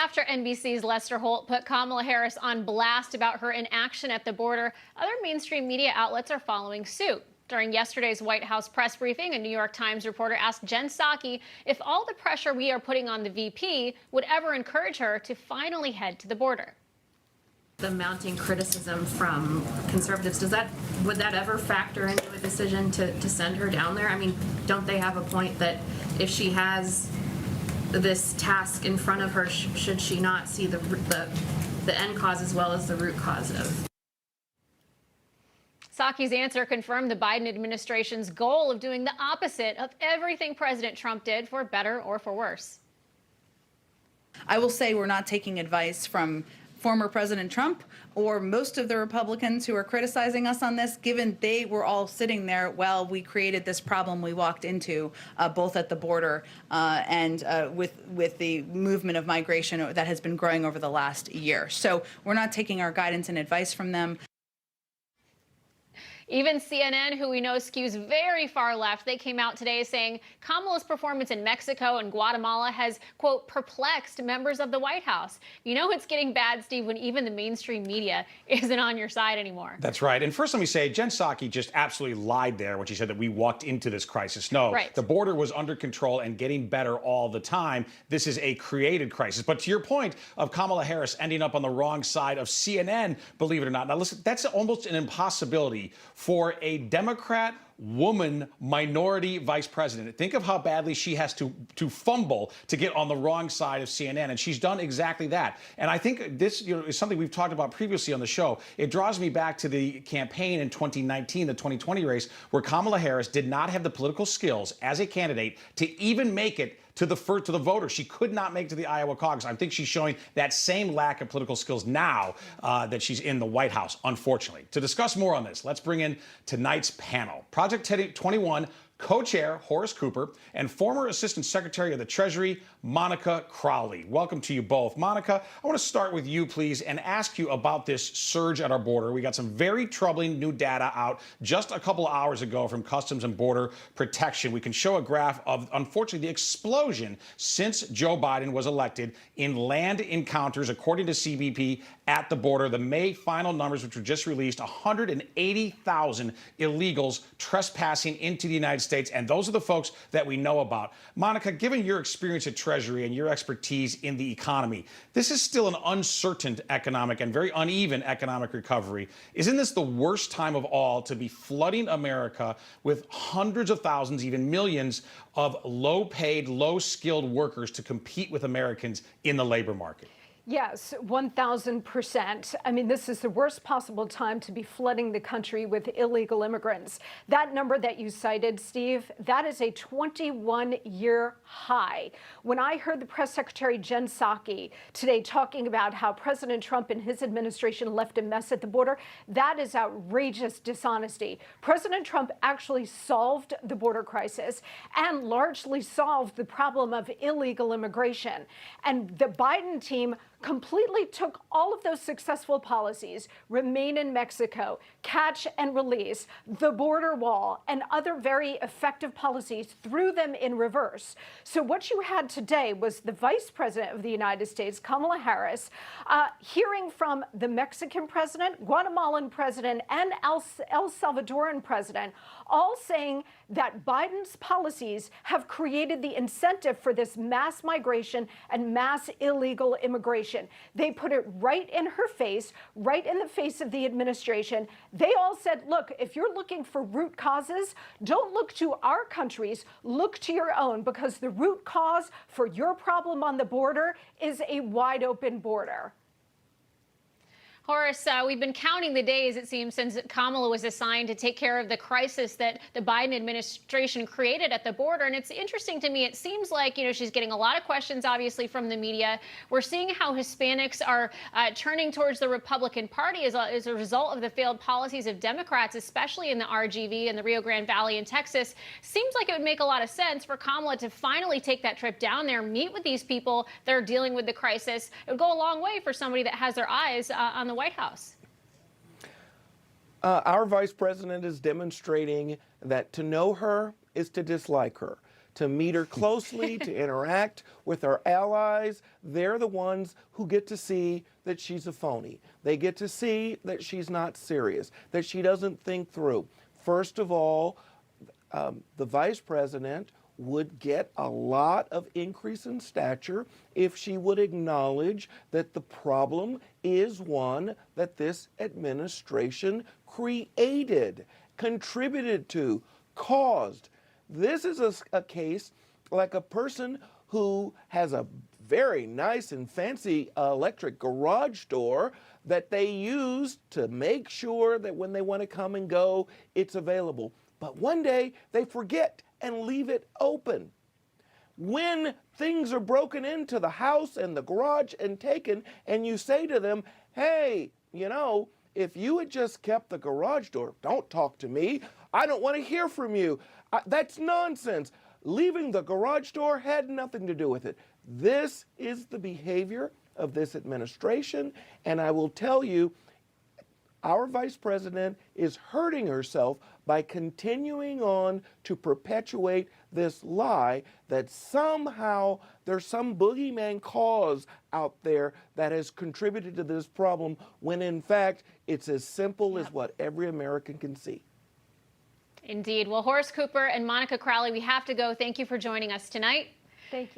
After NBC's Lester Holt put Kamala Harris on blast about her inaction at the border, other mainstream media outlets are following suit. During yesterday's White House press briefing, a New York Times reporter asked Jen Psaki if all the pressure we are putting on the VP would ever encourage her to finally head to the border. The mounting criticism from conservatives, would that ever factor into a decision to send her down there? I mean, don't they have a point that if she has this task in front of her, should she not see the end cause as well as the root cause of? Psaki's answer confirmed the Biden administration's goal of doing the opposite of everything President Trump did, for better or for worse. I will say we're not taking advice from former President Trump or most of the Republicans who are criticizing us on this, given they were all sitting there while we created this problem we walked into, both at the border and with the movement of migration that has been growing over the last year. So we're not taking our guidance and advice from them. Even CNN, who we know skews very far left, they came out today saying Kamala's performance in Mexico and Guatemala has, quote, perplexed members of the White House. You know it's getting bad, Steve, when even the mainstream media isn't on your side anymore. That's right. And first, let me say, Jen Psaki just absolutely lied there when she said that we walked into this crisis. No, right. The border was under control and getting better all the time. This is a created crisis. But to your point of Kamala Harris ending up on the wrong side of CNN, believe it or not. Now, listen, that's almost an impossibility for a Democrat woman minority vice president. Think of how badly she has to fumble to get on the wrong side of CNN, and she's done exactly that. And I think this is something we've talked about previously on the show. It draws me back to the campaign in 2019, the 2020 race, where Kamala Harris did not have the political skills as a candidate to even make it to the voters. She could not make it to the Iowa caucus. I think she's showing that same lack of political skills now that she's in the White House, unfortunately. To discuss more on this, let's bring in tonight's panel. Project 21 co-chair Horace Cooper and former Assistant Secretary of the Treasury, Monica Crowley. Welcome to you both. Monica, I want to start with you, please, and ask you about this surge at our border. We got some very troubling new data out just a couple of hours ago from Customs and Border Protection. We can show a graph of, unfortunately, the explosion since Joe Biden was elected in land encounters, according to CBP, at the border. The May final numbers, which were just released, 180,000 illegals trespassing into the United States, and those are the folks that we know about. Monica, given your experience at Treasury and your expertise in the economy, this is still an uncertain economic and very uneven economic recovery. Isn't this the worst time of all to be flooding America with hundreds of thousands, even millions of low-paid, low-skilled workers to compete with Americans in the labor market? Yes, 1,000%. I mean, this is the worst possible time to be flooding the country with illegal immigrants. That number that you cited, Steve, that is a 21-year high. When I heard the press secretary, Jen Psaki, today talking about how President Trump and his administration left a mess at the border, that is outrageous dishonesty. President Trump actually solved the border crisis and largely solved the problem of illegal immigration. And the Biden team completely took all of those successful policies, remain in Mexico, catch and release, the border wall, and other very effective policies, threw them in reverse. So what you had today was the Vice President of the United States, Kamala Harris, hearing from the Mexican president, Guatemalan president, and El Salvadoran president, all saying that Biden's policies have created the incentive for this mass migration and mass illegal immigration. They put it right in her face, right in the face of the administration. They all said, look, if you're looking for root causes, don't look to our countries, look to your own, because the root cause for your problem on the border is a wide open border. Horace, we've been counting the days, it seems, since Kamala was assigned to take care of the crisis that the Biden administration created at the border. And it's interesting to me, it seems like, she's getting a lot of questions, obviously, from the media. We're seeing how Hispanics are turning towards the Republican Party as a result of the failed policies of Democrats, especially in the RGV and the Rio Grande Valley in Texas. Seems like it would make a lot of sense for Kamala to finally take that trip down there, meet with these people that are dealing with the crisis. It would go a long way for somebody that has their eyes on the White House. Our vice president is demonstrating that to know her is to dislike her. to meet her closely, to interact with our allies. They're the ones who get to see that she's a phony. They get to see that she's not serious, that she doesn't think through. First of all, the vice president would get a lot of increase in stature if she would acknowledge that the problem is one that this administration created, contributed to, caused. This is a case like a person who has a very nice and fancy electric garage door that they use to make sure that when they want to come and go, it's available. But one day they forget and leave it open. When things are broken into the house and the garage and taken, and you say to them, hey, you know, if you had just kept the garage door, don't talk to me. I don't want to hear from you. That's nonsense. Leaving the garage door had nothing to do with it. This is the behavior of this administration, and I will tell you, our vice president is hurting herself by continuing on to perpetuate this lie that somehow there's some boogeyman cause out there that has contributed to this problem, when in fact it's as simple as what every American can see. Indeed. Well, Horace Cooper and Monica Crowley, we have to go. Thank you for joining us tonight. Thank you.